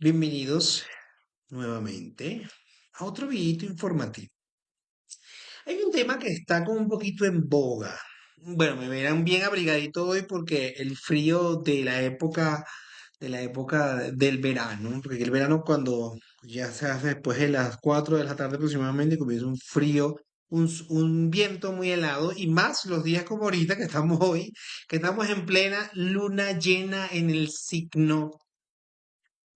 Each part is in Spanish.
Bienvenidos nuevamente a otro videito informativo. Hay un tema que está como un poquito en boga. Bueno, me verán bien abrigadito hoy porque el frío de la época del verano, porque el verano cuando ya se hace después de las 4 de la tarde aproximadamente, comienza un frío, un viento muy helado y más los días como ahorita que estamos hoy, que estamos en plena luna llena en el signo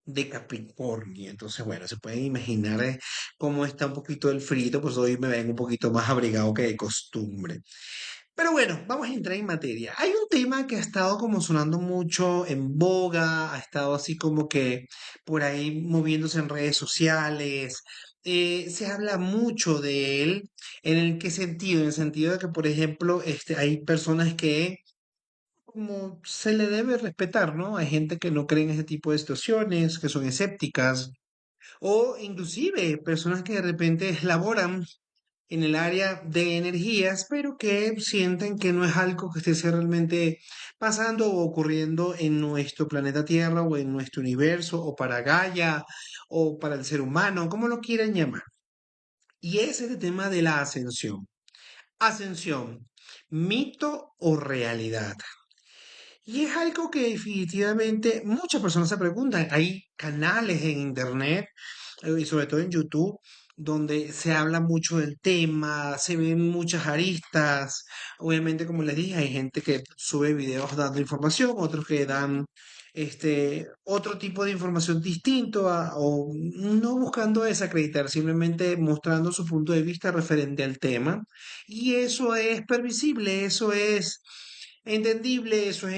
de Capricornio. Entonces, bueno, se pueden imaginar cómo está un poquito el frío, pues hoy me ven un poquito más abrigado que de costumbre. Pero bueno, vamos a entrar en materia. Hay un tema que ha estado como sonando mucho en boga, ha estado así como que por ahí moviéndose en redes sociales. Se habla mucho de él. ¿En el qué sentido? En el sentido de que, por ejemplo, hay personas que como se le debe respetar, ¿no? Hay gente que no cree en ese tipo de situaciones, que son escépticas, o inclusive personas que de repente laboran en el área de energías, pero que sienten que no es algo que esté realmente pasando o ocurriendo en nuestro planeta Tierra o en nuestro universo o para Gaia o para el ser humano, como lo quieran llamar. Y es el tema de la ascensión. Ascensión, mito o realidad. Y es algo que definitivamente muchas personas se preguntan. Hay canales en internet y sobre todo en YouTube donde se habla mucho del tema, se ven muchas aristas. Obviamente, como les dije, hay gente que sube videos dando información, otros que dan otro tipo de información distinto o no buscando desacreditar, simplemente mostrando su punto de vista referente al tema. Y eso es permisible, eso es entendible, eso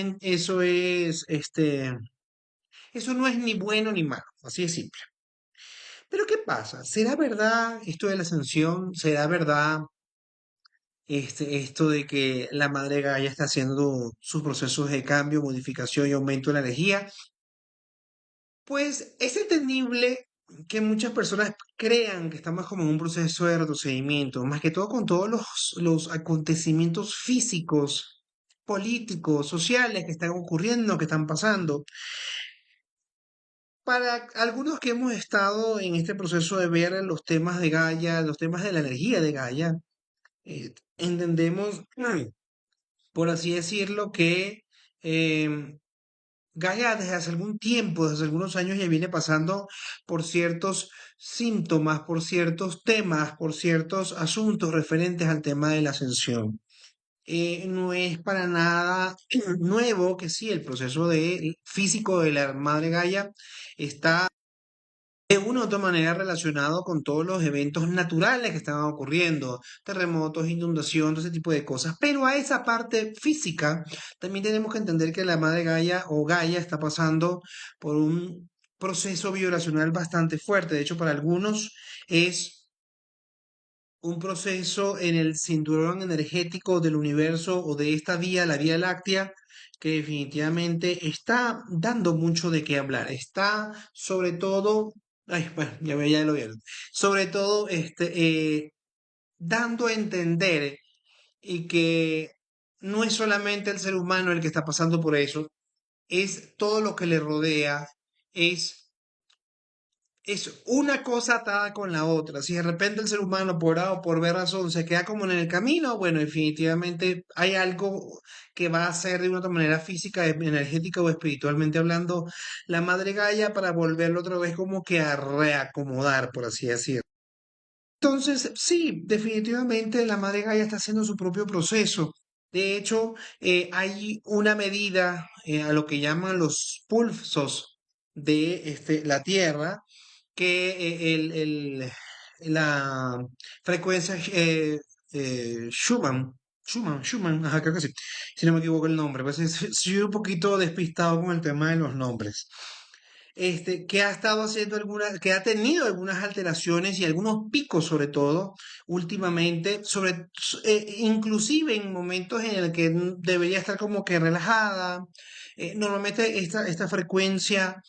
no es ni bueno ni malo, así de simple. Pero ¿qué pasa? ¿Será verdad esto de la ascensión? ¿Será verdad esto de que la madre Gaia está haciendo sus procesos de cambio, modificación y aumento de la energía? Pues es entendible que muchas personas crean que estamos como en un proceso de retrocedimiento, más que todo con todos los acontecimientos físicos, políticos, sociales que están ocurriendo, que están pasando. Para algunos que hemos estado en este proceso de ver los temas de Gaia, los temas de la energía de Gaia, entendemos, por así decirlo, que em, Gaia desde hace algún tiempo, desde hace algunos años ya viene pasando por ciertos síntomas, por ciertos temas, por ciertos asuntos referentes al tema de la ascensión. No es para nada nuevo que sí, el proceso físico de la madre Gaia está de una u otra manera relacionado con todos los eventos naturales que estaban ocurriendo, terremotos, inundación, todo ese tipo de cosas. Pero a esa parte física también tenemos que entender que la madre Gaia o Gaia está pasando por un proceso vibracional bastante fuerte. De hecho, para algunos es un proceso en el cinturón energético del universo o de esta vía, la Vía Láctea, que definitivamente está dando mucho de qué hablar. Está sobre todo, ay, bueno, ya lo vieron, sobre todo dando a entender y que no es solamente el ser humano el que está pasando por eso, es todo lo que le rodea, es es una cosa atada con la otra. Si de repente el ser humano por A o por B razón se queda como en el camino, bueno, definitivamente hay algo que va a hacer de una otra manera física, energética o espiritualmente hablando la madre Gaia para volverlo otra vez como que a reacomodar, por así decirlo. Entonces, sí, definitivamente la madre Gaia está haciendo su propio proceso. De hecho, hay una medida a lo que llaman los pulsos de la Tierra, que la frecuencia Schumann, ajá, creo que sí, si no me equivoco el nombre, pues soy un poquito despistado con el tema de los nombres. Que ha estado haciendo algunas, que ha tenido algunas alteraciones y algunos picos sobre todo últimamente, inclusive en momentos en el que debería estar como que relajada. Normalmente esta frecuencia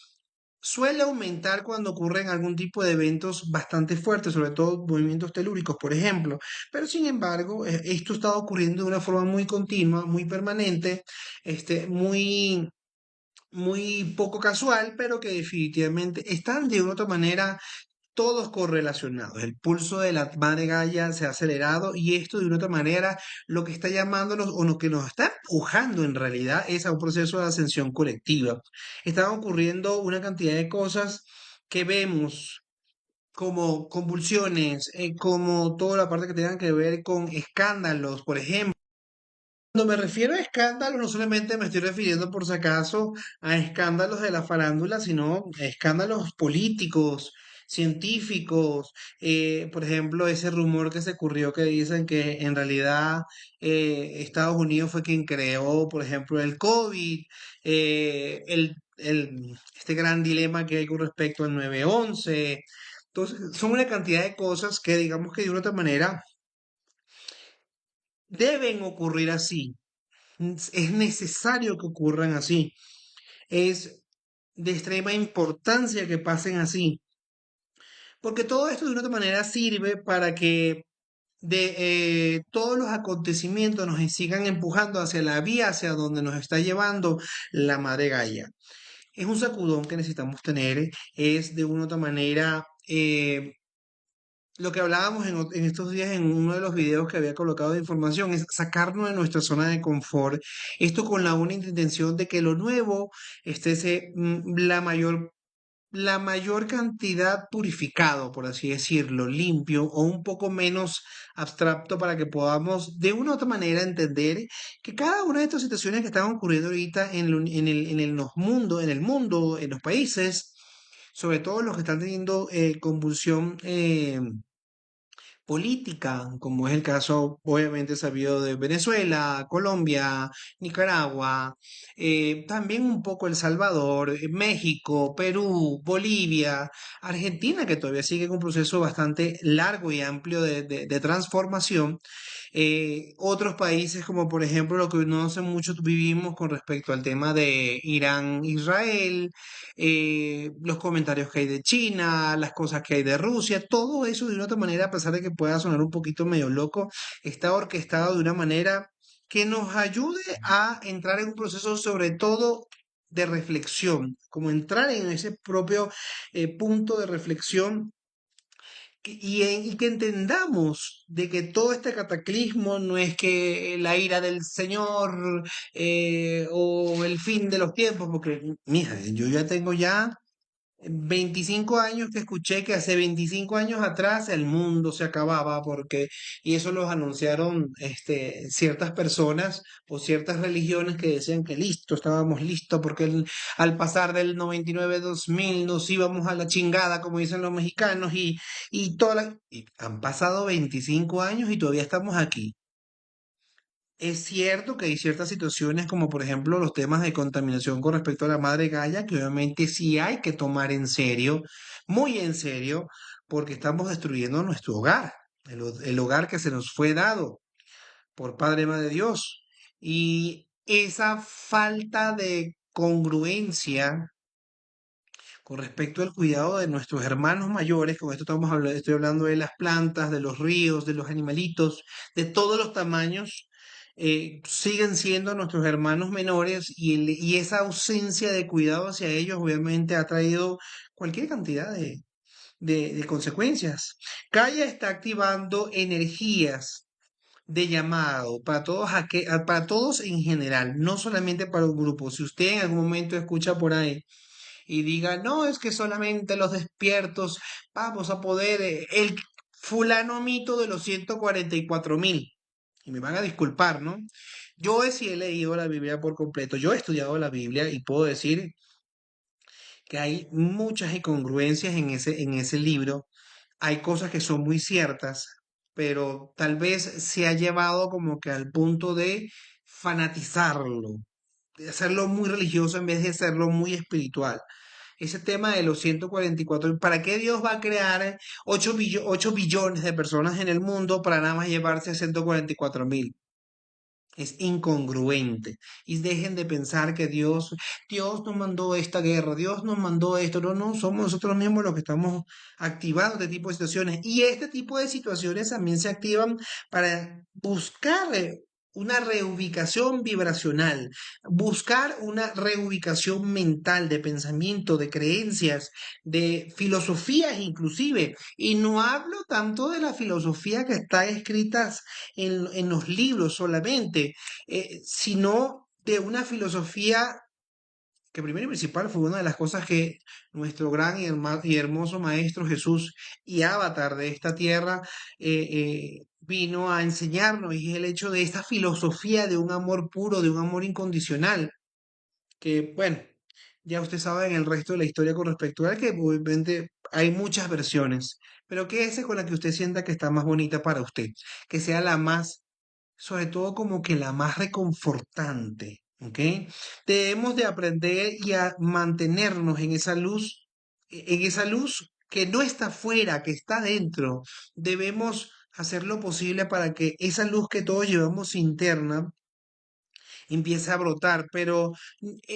suele aumentar cuando ocurren algún tipo de eventos bastante fuertes, sobre todo movimientos telúricos, por ejemplo. Pero sin embargo, esto está ocurriendo de una forma muy continua, muy permanente, muy muy poco casual, pero que definitivamente están de una u otra manera todos correlacionados. El pulso de la madre Gaia se ha acelerado y esto de una otra manera lo que está llamándonos o lo que nos está empujando en realidad es a un proceso de ascensión colectiva. Están ocurriendo una cantidad de cosas que vemos como convulsiones, como toda la parte que tengan que ver con escándalos, por ejemplo. Cuando me refiero a escándalos, no solamente me estoy refiriendo por si acaso a escándalos de la farándula, sino a escándalos políticos, científicos. Por ejemplo, ese rumor que se ocurrió que dicen que en realidad Estados Unidos fue quien creó, por ejemplo, el COVID, este gran dilema que hay con respecto al 9/11. Entonces, son una cantidad de cosas que digamos que de una otra manera deben ocurrir así. Es necesario que ocurran así. Es de extrema importancia que pasen así. Porque todo esto de una otra manera sirve para que todos los acontecimientos nos sigan empujando hacia la vía, hacia donde nos está llevando la madre Gaia. Es un sacudón que necesitamos tener, es de una u otra manera lo que hablábamos en estos días en uno de los videos que había colocado de información, es sacarnos de nuestra zona de confort. Esto con la única intención de que lo nuevo la mayor cantidad purificado, por así decirlo, limpio o un poco menos abstracto para que podamos de una u otra manera entender que cada una de estas situaciones que están ocurriendo ahorita en el mundo, en los países, sobre todo los que están teniendo convulsión política, como es el caso obviamente sabido de Venezuela, Colombia, Nicaragua, también un poco El Salvador, México, Perú, Bolivia, Argentina, que todavía sigue con un proceso bastante largo y amplio de transformación. Otros países como por ejemplo lo que no hace mucho vivimos con respecto al tema de Irán, Israel, los comentarios que hay de China, las cosas que hay de Rusia, todo eso de una otra manera, a pesar de que pueda sonar un poquito medio loco, está orquestado de una manera que nos ayude a entrar en un proceso sobre todo de reflexión, como entrar en ese propio punto de reflexión y que entendamos de que todo este cataclismo no es que la ira del Señor o el fin de los tiempos, porque, mija, yo ya tengo ya 25 años que escuché que hace 25 años atrás el mundo se acababa porque, y eso los anunciaron ciertas personas o ciertas religiones que decían que listo, estábamos listos porque al pasar del 99 2000 nos íbamos a la chingada, como dicen los mexicanos, y han pasado 25 años y todavía estamos aquí. Es cierto que hay ciertas situaciones, como por ejemplo los temas de contaminación con respecto a la madre Gaia, que obviamente sí hay que tomar en serio, muy en serio, porque estamos destruyendo nuestro hogar, el hogar que se nos fue dado por Padre Madre Dios. Y esa falta de congruencia con respecto al cuidado de nuestros hermanos mayores, con esto estoy hablando de las plantas, de los ríos, de los animalitos, de todos los tamaños, siguen siendo nuestros hermanos menores y esa ausencia de cuidado hacia ellos obviamente ha traído cualquier cantidad de consecuencias. Gaia está activando energías de llamado para para todos en general, no solamente para un grupo. Si usted en algún momento escucha por ahí y diga, no, es que solamente los despiertos vamos a poder, el fulano mito de los 144.000. Y me van a disculpar, ¿no? Yo sí he leído la Biblia por completo, yo he estudiado la Biblia y puedo decir que hay muchas incongruencias en ese libro. Hay cosas que son muy ciertas, pero tal vez se ha llevado como que al punto de fanatizarlo, de hacerlo muy religioso en vez de hacerlo muy espiritual. Ese tema de los 144, ¿para qué Dios va a crear 8 billones de personas en el mundo para nada más llevarse a 144.000? Es incongruente. Y dejen de pensar que Dios nos mandó esta guerra, Dios nos mandó esto. No, no, somos nosotros mismos los que estamos activando este tipo de situaciones. Y este tipo de situaciones también se activan para buscar una reubicación vibracional, buscar una reubicación mental de pensamiento, de creencias, de filosofías inclusive. Y no hablo tanto de la filosofía que está escritas en los libros solamente, sino de una filosofía que primero y principal fue una de las cosas que nuestro gran y hermoso Maestro Jesús y avatar de esta tierra vino a enseñarnos, y es el hecho de esta filosofía de un amor puro, de un amor incondicional, que bueno, ya usted sabe en el resto de la historia con respecto a él que obviamente hay muchas versiones, pero que esa es con la que usted sienta que está más bonita para usted, que sea la más, sobre todo como que la más reconfortante, ¿ok? Debemos de aprender y a mantenernos en esa luz que no está afuera, que está dentro. Debemos hacer lo posible para que esa luz que todos llevamos interna empiece a brotar, pero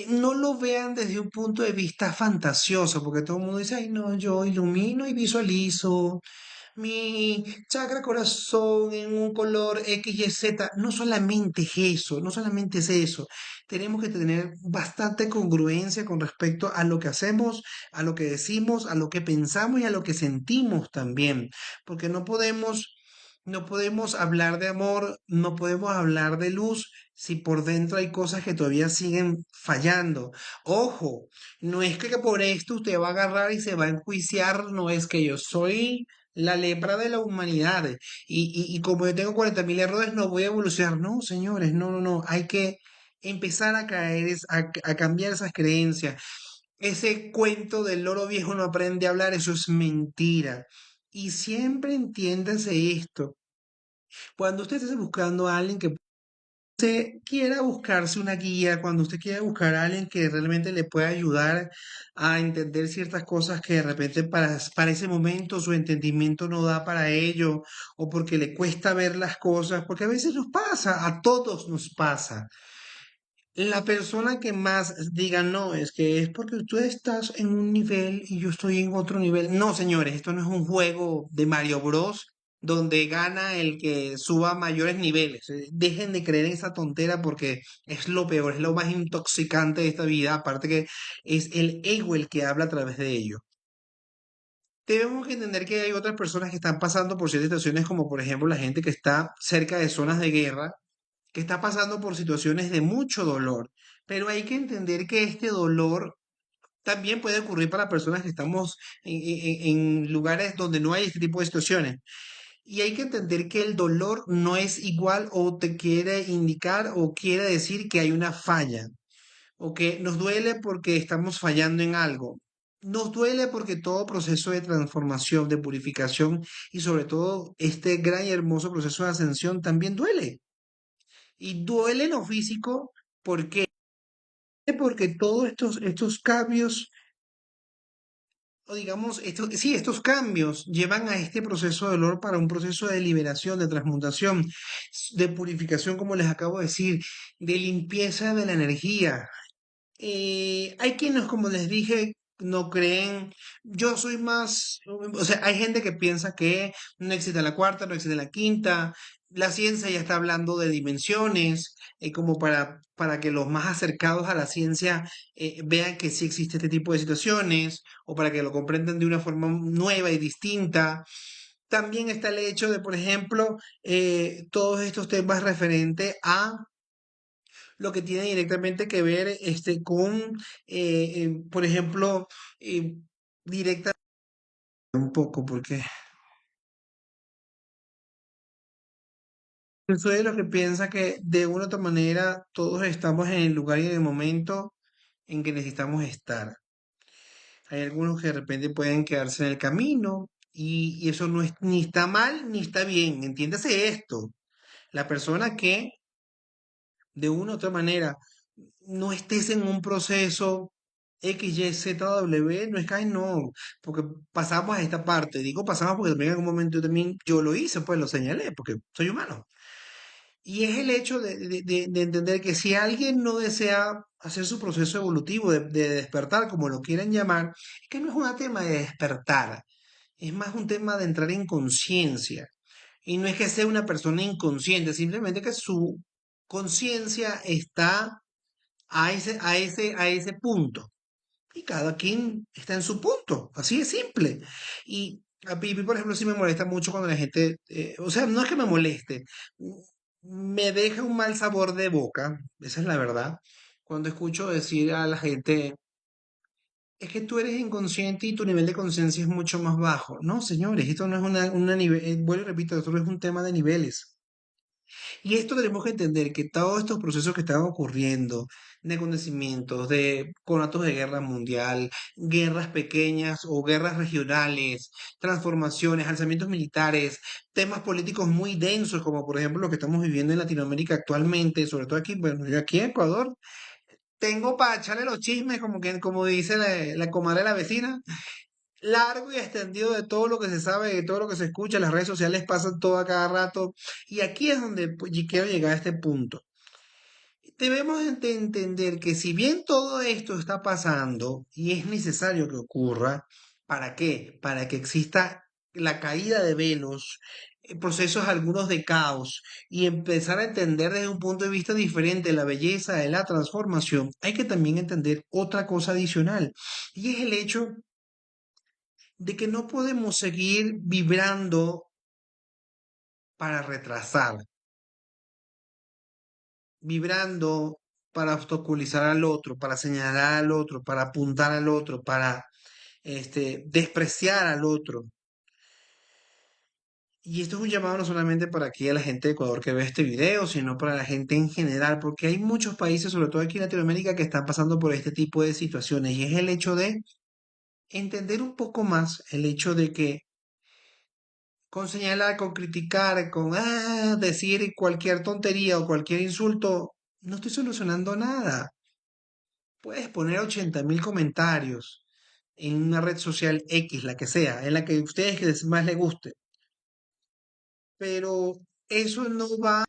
no lo vean desde un punto de vista fantasioso, porque todo el mundo dice, ay, no, yo ilumino y visualizo mi chakra corazón en un color X, Y, Z. No solamente es eso, no solamente es eso. Tenemos que tener bastante congruencia con respecto a lo que hacemos, a lo que decimos, a lo que pensamos y a lo que sentimos también, porque no podemos hablar de amor, no podemos hablar de luz si por dentro hay cosas que todavía siguen fallando. Ojo, no es que por esto usted va a agarrar y se va a enjuiciar, no es que yo soy la lepra de la humanidad y como yo tengo 40.000 errores no voy a evolucionar. No, señores, no, no, no, hay que empezar a caer, a cambiar esas creencias. Ese cuento del loro viejo no aprende a hablar, eso es mentira. Y siempre entiéndase esto. Cuando usted esté buscando a alguien que usted quiera buscarse una guía, cuando usted quiera buscar a alguien que realmente le pueda ayudar a entender ciertas cosas que de repente para ese momento su entendimiento no da para ello, o porque le cuesta ver las cosas, porque a veces nos pasa, a todos nos pasa. La persona que más diga no, es que es porque tú estás en un nivel y yo estoy en otro nivel. No, señores, esto no es un juego de Mario Bros. Donde gana el que suba mayores niveles. Dejen de creer en esa tontera porque es lo peor, es lo más intoxicante de esta vida. Aparte que es el ego el que habla a través de ello. Debemos que entender que hay otras personas que están pasando por ciertas situaciones, como por ejemplo la gente que está cerca de zonas de guerra, que está pasando por situaciones de mucho dolor, pero hay que entender que este dolor también puede ocurrir para personas que estamos en lugares donde no hay este tipo de situaciones. Y hay que entender que el dolor no es igual o te quiere indicar o quiere decir que hay una falla o que nos duele porque estamos fallando en algo. Nos duele porque todo proceso de transformación, de purificación y sobre todo este gran y hermoso proceso de ascensión también duele. Y duele en lo físico, ¿por qué? Porque todos estos cambios, o digamos, sí, estos cambios llevan a este proceso de dolor para un proceso de liberación, de transmutación, de purificación, como les acabo de decir, de limpieza de la energía. Hay quienes, como les dije, no creen. Yo soy más, o sea, hay gente que piensa que no existe la cuarta, no existe la quinta. La ciencia ya está hablando de dimensiones, como para que los más acercados a la ciencia vean que sí existe este tipo de situaciones, o para que lo comprendan de una forma nueva y distinta. También está el hecho de, por ejemplo, todos estos temas referentes a lo que tiene directamente que ver con, por ejemplo, directamente un poco, porque yo soy de los que piensa que de una u otra manera todos estamos en el lugar y en el momento en que necesitamos estar. Hay algunos que de repente pueden quedarse en el camino y eso no es ni está mal ni está bien. Entiéndase esto. La persona que de una u otra manera no estés en un proceso X, Y, Z, W, no es que, ay, no, porque pasamos a esta parte. Digo pasamos porque también en algún momento yo lo hice, pues lo señalé, porque soy humano. Y es el hecho de entender que si alguien no desea hacer su proceso evolutivo de despertar, como lo quieran llamar, es que no es un tema de despertar, es más un tema de entrar en conciencia. Y no es que sea una persona inconsciente, simplemente que conciencia está a ese punto. Y cada quien está en su punto, así de simple. Y a mí, por ejemplo, sí me molesta mucho cuando la gente, o sea, no es que me moleste, me deja un mal sabor de boca, esa es la verdad, cuando escucho decir a la gente, es que tú eres inconsciente y tu nivel de conciencia es mucho más bajo. No, señores, esto no es una nivel, vuelvo y repito, esto no es un tema de niveles. Y esto tenemos que entender que todos estos procesos que están ocurriendo, de acontecimientos, de conatos de guerra mundial, guerras pequeñas o guerras regionales, transformaciones, alzamientos militares, temas políticos muy densos, como por ejemplo lo que estamos viviendo en Latinoamérica actualmente, sobre todo aquí, bueno, yo aquí en Ecuador, tengo para echarle los chismes, como dice la comadre de la vecina, largo y extendido de todo lo que se sabe, de todo lo que se escucha, las redes sociales pasan todo a cada rato. Y aquí es donde pues, yo quiero llegar a este punto. Debemos entender que si bien todo esto está pasando y es necesario que ocurra, ¿para qué? Para que exista la caída de velos, procesos algunos de caos y empezar a entender desde un punto de vista diferente la belleza de la transformación, hay que también entender otra cosa adicional y es el hecho de que no podemos seguir vibrando para retrasar, vibrando para obstaculizar al otro, para señalar al otro, para apuntar al otro, para despreciar al otro. Y esto es un llamado no solamente para aquí a la gente de Ecuador que ve este video, sino para la gente en general, porque hay muchos países, sobre todo aquí en Latinoamérica, que están pasando por este tipo de situaciones. Y es el hecho de entender un poco más el hecho de que con señalar, con criticar, con decir cualquier tontería o cualquier insulto, no estoy solucionando nada. Puedes poner 80.000 comentarios en una red social X, la que sea, en la que a ustedes que más les guste, pero eso no va.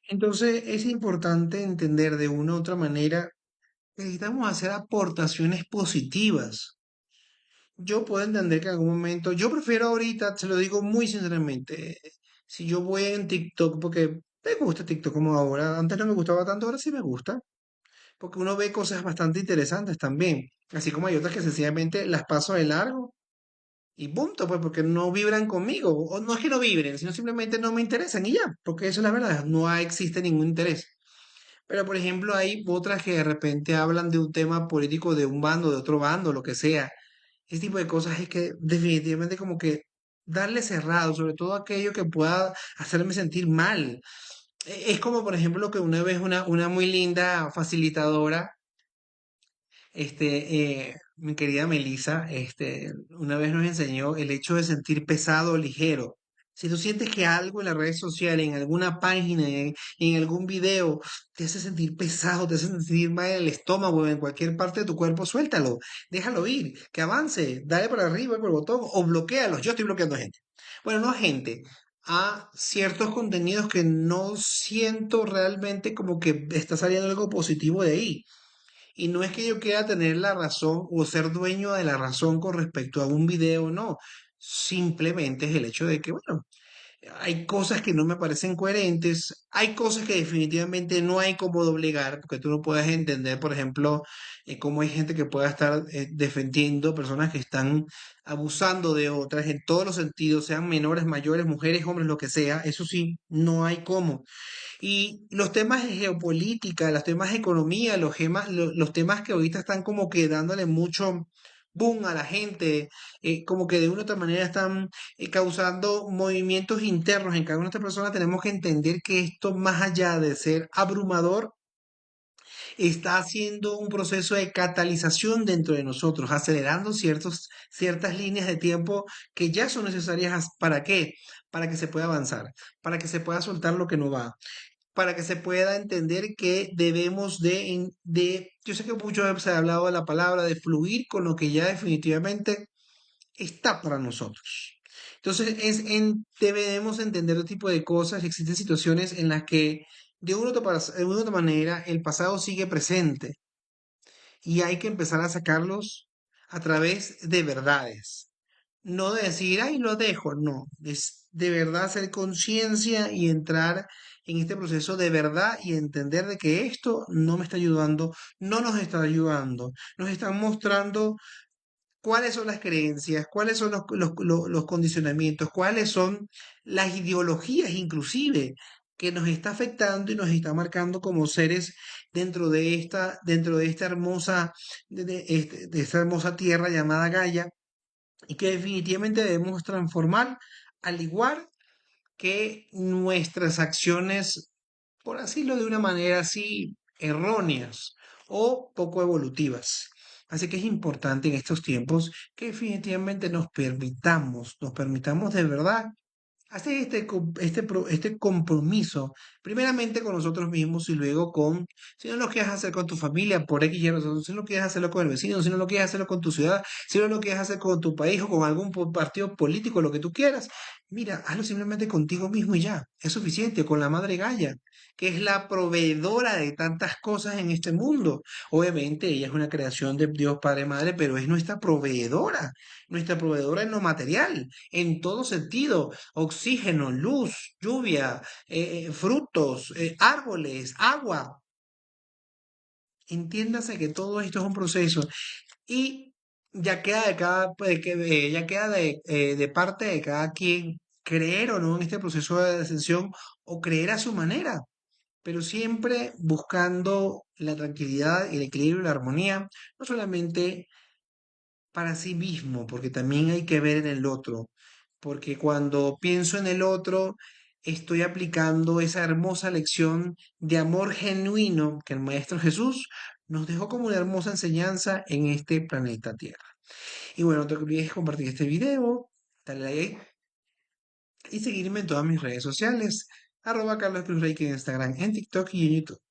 Entonces es importante entender de una u otra manera que necesitamos hacer aportaciones positivas. Yo puedo entender que en algún momento, yo prefiero ahorita, se lo digo muy sinceramente, si yo voy en TikTok, porque me gusta TikTok como ahora, antes no me gustaba tanto, ahora sí me gusta, porque uno ve cosas bastante interesantes también, así como hay otras que sencillamente las paso de largo y punto, pues porque no vibran conmigo, o no es que no vibren, sino simplemente no me interesan y ya, porque eso es la verdad, no existe ningún interés. Pero por ejemplo hay otras que de repente hablan de un tema político de un bando, de otro bando, lo que sea. Ese tipo de cosas es que definitivamente como que darle cerrado, sobre todo aquello que pueda hacerme sentir mal. Es como por ejemplo que una vez una muy linda facilitadora, mi querida Melissa, una vez nos enseñó el hecho de sentir pesado o ligero. Si tú sientes que algo en las redes sociales, en alguna página, en algún video, te hace sentir pesado, te hace sentir mal en el estómago o en cualquier parte de tu cuerpo, suéltalo, déjalo ir, que avance, dale para arriba por el botón o bloquealos. Yo estoy bloqueando gente. Bueno, no a gente, a ciertos contenidos que no siento realmente como que está saliendo algo positivo de ahí. Y no es que yo quiera tener la razón o ser dueño de la razón con respecto a un video, no. Simplemente es el hecho de que, bueno, hay cosas que no me parecen coherentes, hay cosas que definitivamente no hay como doblegar, porque tú no puedes entender, por ejemplo, cómo hay gente que pueda estar defendiendo personas que están abusando de otras en todos los sentidos, sean menores, mayores, mujeres, hombres, lo que sea, eso sí, no hay cómo. Y los temas de geopolítica, los temas de economía, los temas que ahorita están como que dándole mucho boom a la gente, como que de una u otra manera están causando movimientos internos en cada una de estas personas, tenemos que entender que esto, más allá de ser abrumador, está haciendo un proceso de catalización dentro de nosotros, acelerando ciertas líneas de tiempo que ya son necesarias. ¿Para qué? Para que se pueda avanzar, para que se pueda soltar lo que no va, para que se pueda entender que debemos yo sé que mucho se ha hablado de la palabra de fluir con lo que ya definitivamente está para nosotros. Entonces, debemos entender este tipo de cosas. Existen situaciones en las que de una u otra manera el pasado sigue presente y hay que empezar a sacarlos a través de verdades. No de decir, ay, lo dejo, no, es de verdad hacer conciencia y entrar en este proceso de verdad y entender de que esto no me está ayudando, no nos está ayudando, nos están mostrando cuáles son las creencias, cuáles son los condicionamientos, cuáles son las ideologías inclusive que nos está afectando y nos está marcando como seres dentro de esta hermosa, de esta hermosa tierra llamada Gaia y que definitivamente debemos transformar al igual que nuestras acciones, por decirlo de una manera así, erróneas o poco evolutivas. Así que es importante en estos tiempos que definitivamente nos permitamos de verdad hacer este compromiso, primeramente con nosotros mismos y luego con, si no lo quieres hacer con tu familia, por X y razón, si no lo quieres hacerlo con el vecino, si no lo quieres hacerlo con tu ciudad, si no lo quieres hacer con tu país o con algún partido político, lo que tú quieras, mira, hazlo simplemente contigo mismo y ya, es suficiente, con la Madre Gaia, que es la proveedora de tantas cosas en este mundo. Obviamente ella es una creación de Dios Padre Madre, pero es nuestra proveedora en lo material, en todo sentido oxígeno, luz, lluvia, frutos, árboles, agua. Entiéndase que todo esto es un proceso y ya queda de parte de cada quien creer o no en este proceso de ascensión o creer a su manera, pero siempre buscando la tranquilidad, el equilibrio y la armonía, no solamente para sí mismo, porque también hay que ver en el otro, porque cuando pienso en el otro, estoy aplicando esa hermosa lección de amor genuino que el Maestro Jesús nos dejó como una hermosa enseñanza en este planeta Tierra. Y bueno, no te olvides compartir este video, darle like y seguirme en todas mis redes sociales, @CarlosCruzReiki en Instagram, en TikTok y en YouTube.